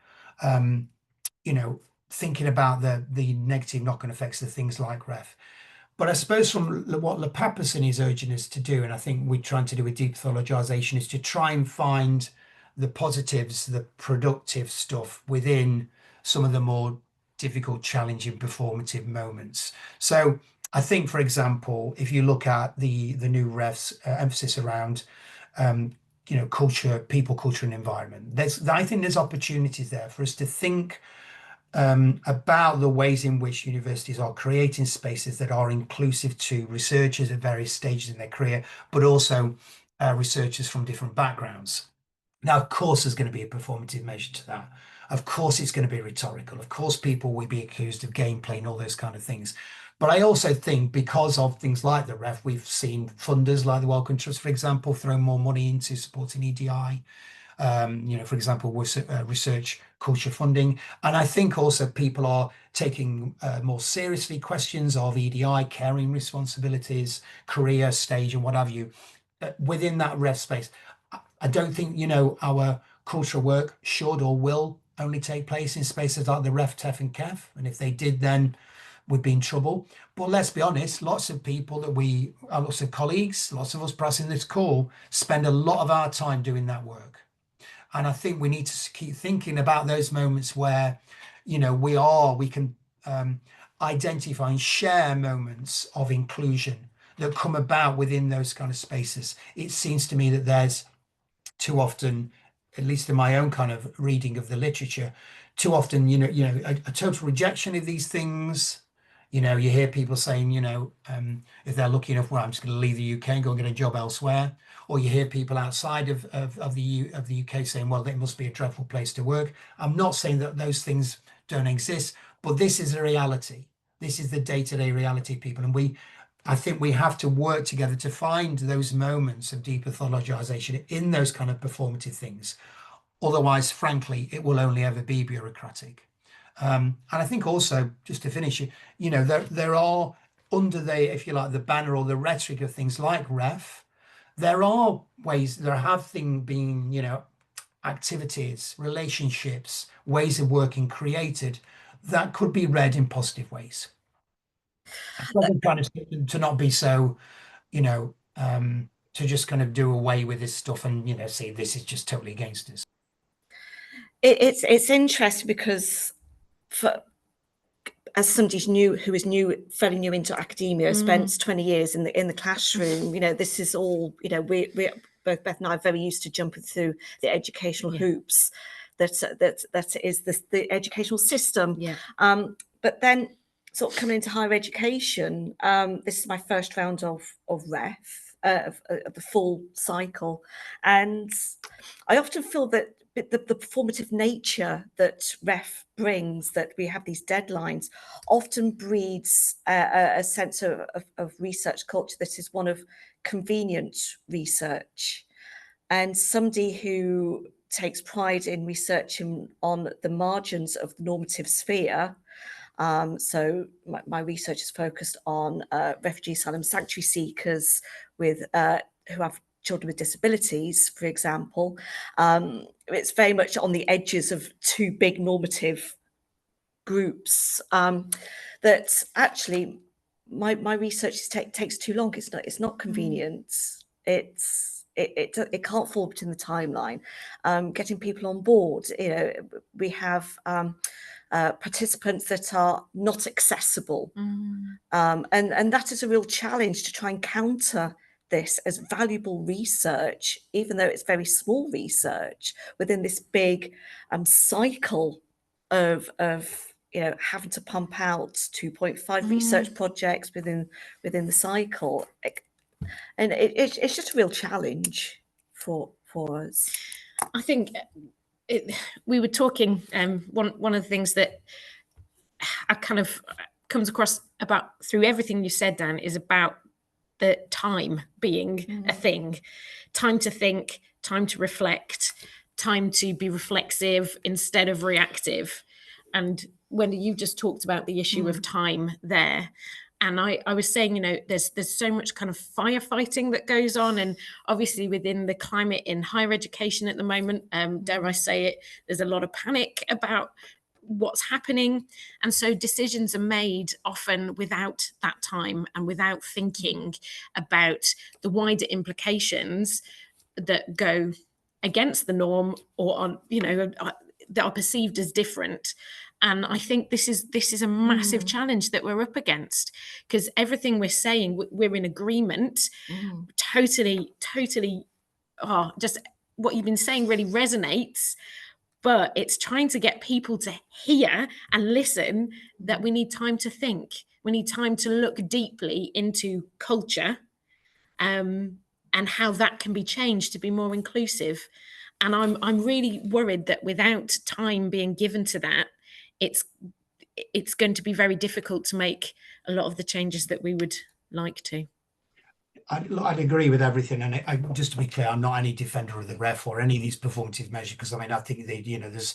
Speaker 2: thinking about the negative knock-on effects of things like REF. But I suppose from what Lepapas is urging us to do, and I think we're trying to do with depathologization, is to try and find the positives, the productive stuff within some of the more difficult, challenging, performative moments. So I think, for example, if you look at the new REF's emphasis around culture, people, culture, and environment, I think there's opportunities there for us to think about the ways in which universities are creating spaces that are inclusive to researchers at various stages in their career, but also researchers from different backgrounds. Now, of course, there's going to be a performative measure to that. of course it's going to be rhetorical. Of course people will be accused of gameplay and all those kind of things. But I also think because of things like the REF, we've seen funders like the Wellcome Trust, for example, throw more money into supporting EDI. For example, research culture funding. And I think also people are taking more seriously questions of EDI, caring responsibilities, career stage and what have you, within that REF space. I don't think, our cultural work should or will only take place in spaces like the REF, TEF and KEF. And if they did, then we'd be in trouble. But let's be honest, lots of people lots of colleagues, lots of us perhaps in this call, spend a lot of our time doing that work. And I think we need to keep thinking about those moments where, we can identify and share moments of inclusion that come about within those kind of spaces. It seems to me that there's too often, at least in my own kind of reading of the literature, too often, a total rejection of these things. You hear people saying, if they're lucky enough, well, I'm just going to leave the UK and go and get a job elsewhere. Or you hear people outside of the UK saying, well, it must be a dreadful place to work. I'm not saying that those things don't exist, but this is a reality. This is the day-to-day reality, people. And I think we have to work together to find those moments of depathologization in those kind of performative things. Otherwise, frankly, it will only ever be bureaucratic. And I think also, just to finish, there are under the, if you like, the banner or the rhetoric of things like REF, there are ways, there have been, activities, relationships, ways of working created that could be read in positive ways. I'm trying to not be so, to just kind of do away with this stuff and, say this is just totally against us.
Speaker 1: It's interesting because as somebody who is fairly new into academia, spent 20 years in the classroom, this is all, we both Beth and I are very used to jumping through the educational hoops that is the educational system. But then sort of coming into higher education, this is my first round of REF, of the full cycle. And I often feel that the performative nature that REF brings, that we have these deadlines, often breeds a sense of research culture that is one of convenient research. And somebody who takes pride in researching on the margins of the normative sphere. So my research is focused on refugee asylum sanctuary seekers who have children with disabilities, for example. It's very much on the edges of two big normative groups that actually my research takes too long. It's not convenient. It can't fall between the timeline. Getting people on board, we have participants that are not accessible, and that is a real challenge to try and counter this as valuable research, even though it's very small research within this big cycle of having to pump out 2.5 research projects within the cycle, and it's just a real challenge for us.
Speaker 4: I think we were talking, one of the things that I kind of comes across about through everything you said, Dan, is about the time being a thing, time to think, time to reflect, time to be reflexive instead of reactive. And Wendy, you just talked about the issue of time there. And I was saying, there's so much kind of firefighting that goes on. And obviously within the climate in higher education at the moment, dare I say it, there's a lot of panic about what's happening. And so decisions are made often without that time and without thinking about the wider implications that go against the norm or on, that are perceived as different. And I think this is a massive challenge that we're up against, because everything we're saying, we're in agreement, totally, just what you've been saying really resonates. But it's trying to get people to hear and listen that we need time to think. We need time to look deeply into culture and how that can be changed to be more inclusive. And I'm really worried that without time being given to that, it's going to be very difficult to make a lot of the changes that we would like to.
Speaker 2: I'd agree with everything, and just to be clear, I'm not any defender of the ref or any of these performative measures, because I mean, I think they, there's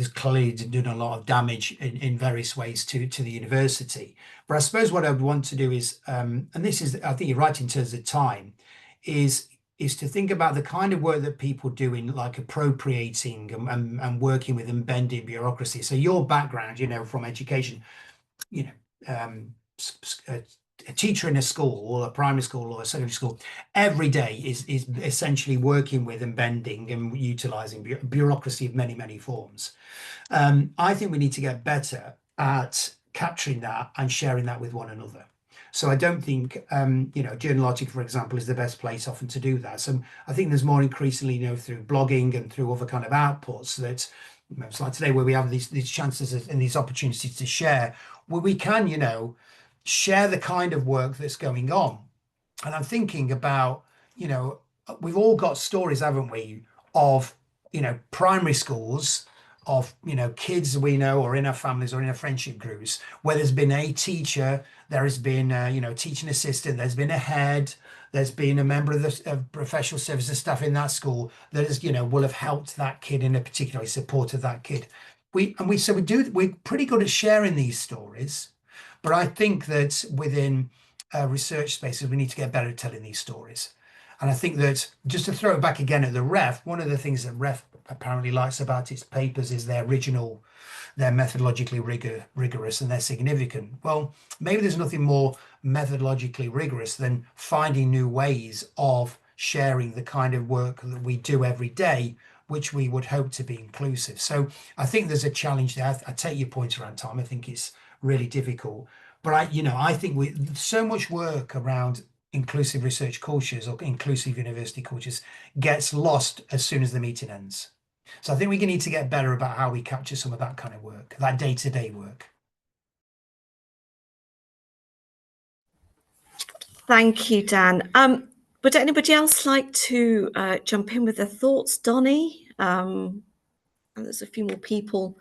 Speaker 2: clearly done a lot of damage in various ways to the university. But I suppose what I would want to do is, and this is, I think you're right in terms of time, is to think about the kind of work that people do in like appropriating and working with and bending bureaucracy. So your background, from education, a teacher in a school or a primary school or a secondary school every day is essentially working with and bending and utilizing bureaucracy of many forms. I think we need to get better at capturing that and sharing that with one another. So I don't think Journal Logic, for example, is the best place often to do that. So I think there's more increasingly through blogging and through other kind of outputs that it's like today, where we have these chances and these opportunities to share, where we can share the kind of work that's going on. And I'm thinking about, we've all got stories, haven't we, of, primary schools, of, kids we know or in our families or in our friendship groups, where there's been a teacher, there has been, teaching assistant, there's been a head, there's been a member of the professional services staff in that school that is, will have helped that kid in a particularly supported that kid. We're pretty good at sharing these stories. But I think that within research spaces, we need to get better at telling these stories. And I think that, just to throw it back again at the REF, one of the things that REF apparently likes about its papers is they're methodologically rigorous and they're significant. Well, maybe there's nothing more methodologically rigorous than finding new ways of sharing the kind of work that we do every day, which we would hope to be inclusive. So I think there's a challenge there. I take your point around time. I think it's really difficult, but I think so much work around inclusive research cultures or inclusive university cultures gets lost as soon as the meeting ends. So I think we need to get better about how we capture some of that kind of work, that day-to-day work.
Speaker 1: Thank you, Dan. Would anybody else like to jump in with their thoughts? Donnie, and there's a few more people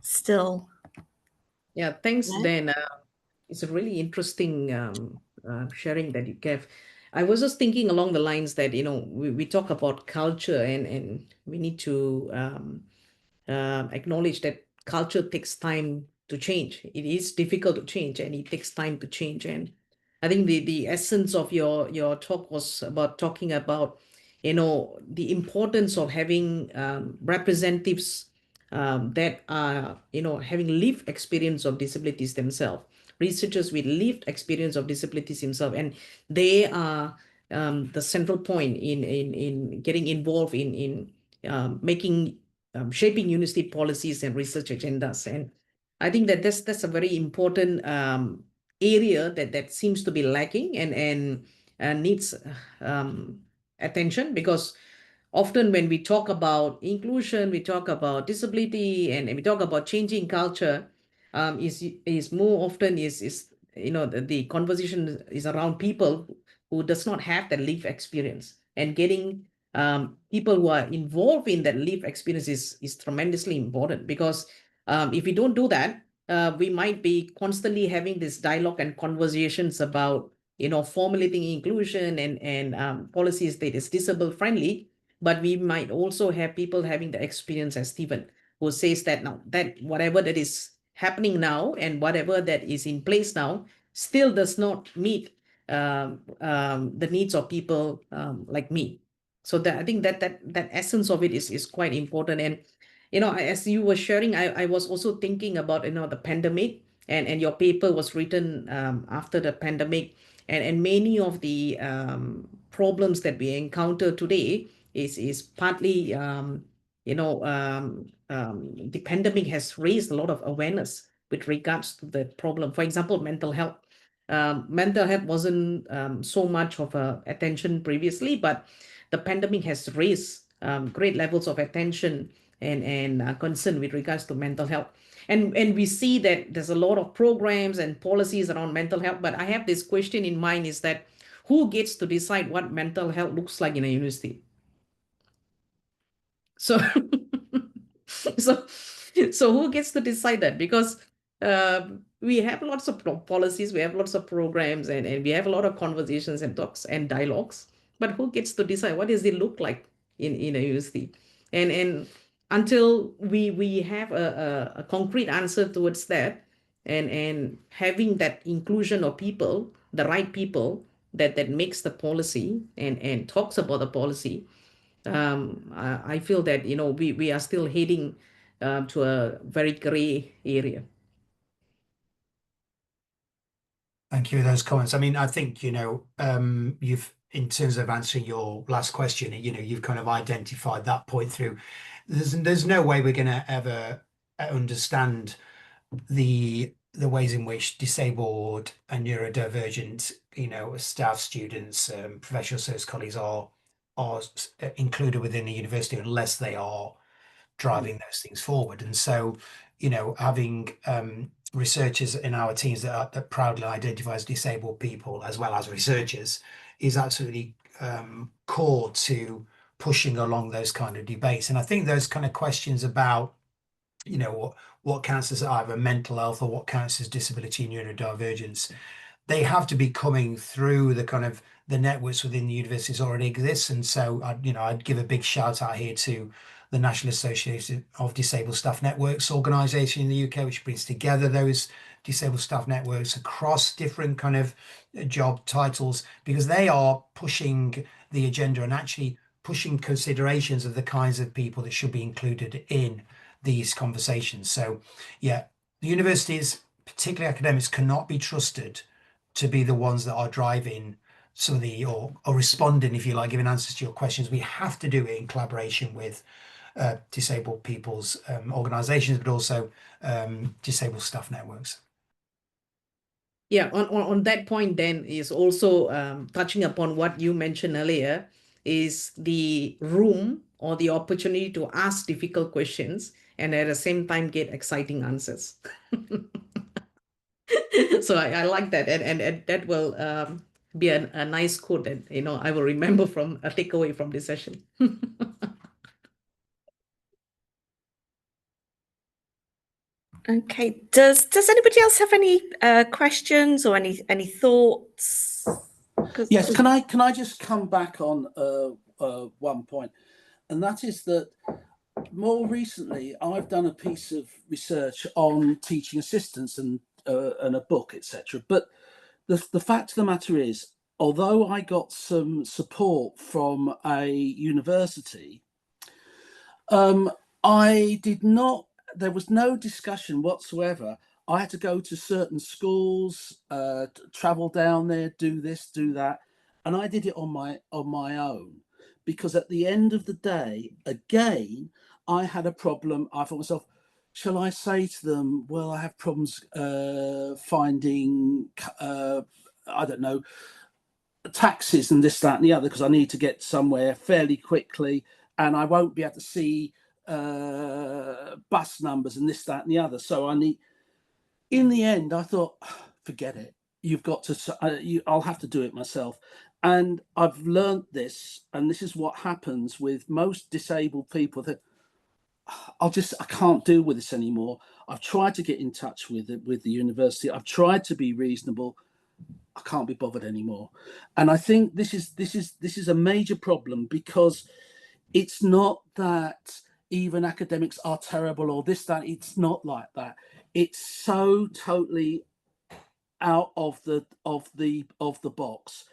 Speaker 1: still.
Speaker 3: Yeah, thanks,
Speaker 1: Yeah.
Speaker 3: Dan. It's a really interesting sharing that you gave. I was just thinking along the lines that, we talk about culture and we need to acknowledge that culture takes time to change. It is difficult to change and it takes time to change. And I think the essence of your talk was about talking about, the importance of having representatives that are, having lived experience of disabilities themselves, researchers with lived experience of disabilities themselves, and they are the central point in getting involved in making shaping university policies and research agendas. And I think that that's a very important area that seems to be lacking and needs attention, because often when we talk about inclusion, we talk about disability, and we talk about changing culture, is more often the conversation is around people who does not have that lived experience, and getting people who are involved in that lived experience is tremendously important, because if we don't do that, we might be constantly having this dialogue and conversations about formulating inclusion and policies that is disabled friendly, but we might also have people having the experience as Stephen, who says that now that whatever that is happening now and whatever that is in place now still does not meet the needs of people like me. So that I think that essence of it is quite important. And as you were sharing, I was also thinking about the pandemic, and your paper was written after the pandemic, and many of the problems that we encounter today is partly the pandemic has raised a lot of awareness with regards to the problem. For example, mental health. Mental health wasn't so much of attention previously, but the pandemic has raised great levels of attention and concern with regards to mental health. And we see that there's a lot of programs and policies around mental health, but I have this question in mind, is that who gets to decide what mental health looks like in a university? So, so, so who gets to decide that? Because we have lots of policies, we have lots of programs, and we have a lot of conversations and talks and dialogues. But who gets to decide what does it look like in a university? And until we have a concrete answer towards that, and having that inclusion of people, the right people that makes the policy and talks about the policy, I feel that we are still heading to a very gray area.
Speaker 2: Thank you for those comments. I mean, I think, you've, in terms of answering your last question, you've kind of identified that point through. There's no way we're going to ever understand the ways in which disabled and neurodivergent, staff, students, professional service colleagues are included within the university unless they are driving those things forward. And so, having researchers in our teams that proudly identify as disabled people as well as researchers is absolutely core to pushing along those kind of debates. And I think those kind of questions about what counts as either mental health or what counts as disability and neurodivergence, they have to be coming through the kind of the networks within the universities already exists. And so I'd give a big shout out here to the National Association of Disabled Staff Networks organisation in the UK, which brings together those disabled staff networks across different kind of job titles, because they are pushing the agenda and actually pushing considerations of the kinds of people that should be included in these conversations. So yeah, the universities, particularly academics, cannot be trusted to be the ones that are driving some of the or responding, if you like, giving answers to your questions. We have to do it in collaboration with disabled people's organizations, but also disabled staff networks.
Speaker 3: Yeah, on that point then is also touching upon what you mentioned earlier, is the room or the opportunity to ask difficult questions and at the same time get exciting answers. So I like that, and that will be a nice quote that I will remember from a takeaway from this session.
Speaker 1: Okay. Does anybody else have any questions or any thoughts?
Speaker 5: Yes. Can I just come back on one point, and that is that more recently I've done a piece of research on teaching assistants and a book, etc. But the fact of the matter is, although I got some support from a university, I did not. There was no discussion whatsoever. I had to go to certain schools, travel down there, do this, do that, and I did it on my own, because at the end of the day, again, I had a problem. I thought myself, shall I say to them, well, I have problems finding, I don't know, taxis and this, that, and the other, because I need to get somewhere fairly quickly, and I won't be able to see bus numbers and this, that, and the other. So I need. In the end, I thought, forget it. You've got to. I'll have to do it myself. And I've learned this, and this is what happens with most disabled people, that I can't deal with this anymore. I've tried to get in touch with the university. I've tried to be reasonable. I can't be bothered anymore. And I think this is a major problem, because it's not that even academics are terrible or this, that. It's not like that. It's so totally out of the box,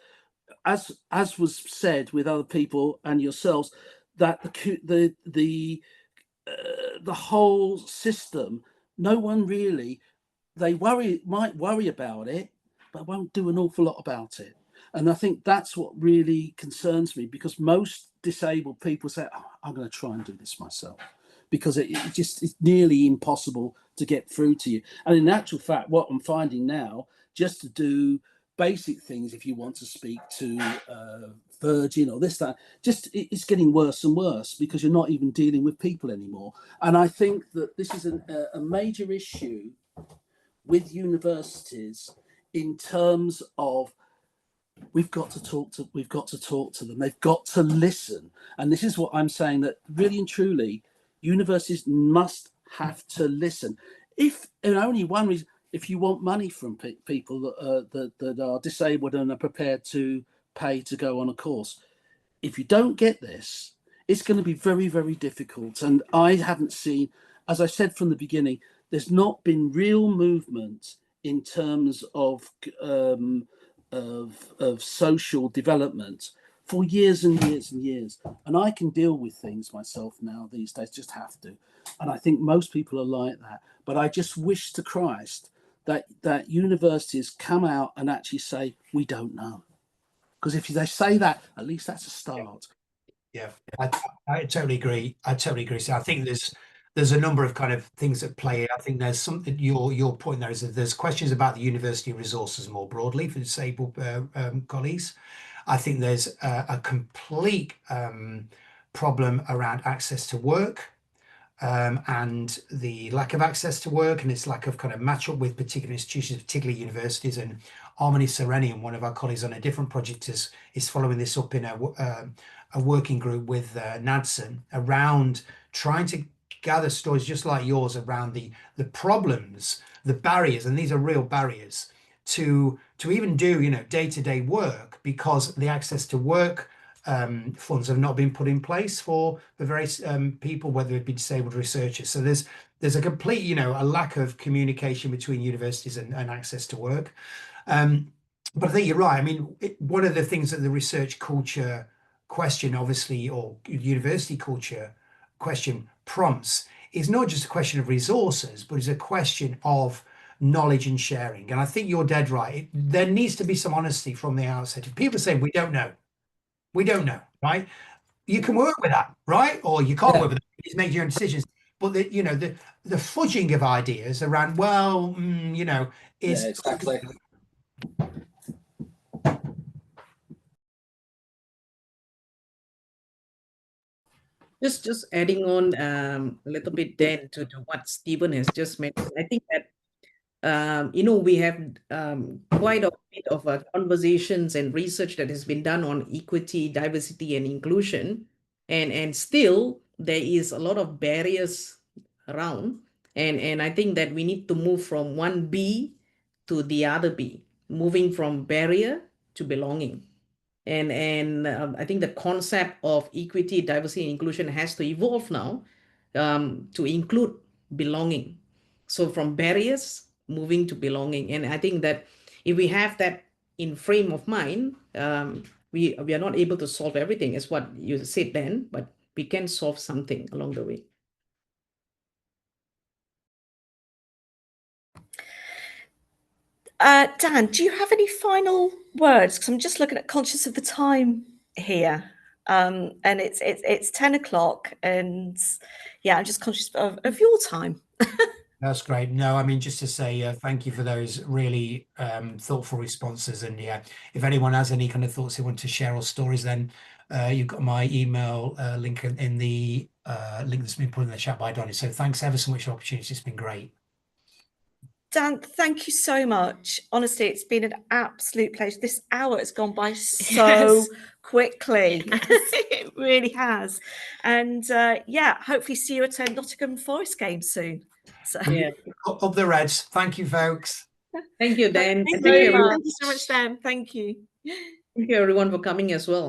Speaker 5: as was said with other people and yourselves, that the whole system, no one really, they might worry about it, but won't do an awful lot about it. And I think that's what really concerns me, because most disabled people say, oh, I'm going to try and do this myself, because it's nearly impossible to get through to you. And in actual fact, what I'm finding now, just to do basic things, if you want to speak to Virgin or this, that, just it's getting worse and worse, because you're not even dealing with people anymore. And I think that this is a major issue with universities in terms of we've got to talk to them. They've got to listen. And this is what I'm saying, that really and truly, universities must have to listen. If, and only one reason, if you want money from people that are disabled and are prepared to pay to go on a course, if you don't get this, it's going to be very, very difficult. And I haven't seen, as I said from the beginning, there's not been real movement in terms of social development for years and years and years. And I can deal with things myself now these days, just have to. And I think most people are like that. But I just wish to Christ that universities come out and actually say, we don't know. Because if they say that, at least that's a start.
Speaker 2: Yeah, I totally agree. I totally agree. So I think there's a number of kind of things at play. I think there's something, your point there is that there's questions about the university resources more broadly for disabled colleagues. I think there's a complete problem around access to work and the lack of access to work, and its lack of kind of match up with particular institutions, particularly universities. And Harmony Serenian, one of our colleagues on a different project, is following this up in a working group with NADSN around trying to gather stories just like yours around the problems, the barriers, and these are real barriers to even do, you know, day-to-day work, because the access to work funds have not been put in place for the various people, whether it be disabled researchers. So there's a complete, you know, a lack of communication between universities and access to work. But I think you're right. I mean, one of the things that the research culture question, obviously, or university culture question prompts is not just a question of resources, but it's a question of knowledge and sharing. And I think you're dead right. There needs to be some honesty from the outset. If people say, we don't know, right? You can work with that, right? Or you can't work with that. You make your own decisions. But the fudging of ideas around, well, you know, is
Speaker 5: exactly.
Speaker 3: Just adding on a little bit then to what Stephen has just mentioned. I think that we have quite a bit of conversations and research that has been done on equity, diversity, and inclusion, and still there is a lot of barriers around, and I think that we need to move from one B to the other B, moving from barrier to belonging. And I think the concept of equity, diversity, and inclusion has to evolve now to include belonging. So from barriers, moving to belonging. And I think that if we have that in frame of mind, we are not able to solve everything, is what you said then, but we can solve something along the way.
Speaker 1: Dan, do you have any final words? Because I'm just looking at, conscious of the time here, and it's 10 o'clock, and yeah, I'm just conscious of your time.
Speaker 2: That's great. No, I mean, just to say thank you for those really thoughtful responses. And yeah, if anyone has any kind of thoughts they want to share or stories, then you've got my email link in the link that's been put in the chat by Donnie. So thanks ever so much for the opportunity. It's been great.
Speaker 1: Dan, thank you so much. Honestly, it's been an absolute pleasure. This hour has gone by so quickly. It really has. And yeah, hopefully see you at a Nottingham Forest game soon. So
Speaker 3: yeah,
Speaker 2: up the Reds. Thank you, folks.
Speaker 3: Thank you, Dan.
Speaker 1: Thank
Speaker 4: you so much, Dan.
Speaker 1: Thank you.
Speaker 3: Thank you, everyone, for coming as well.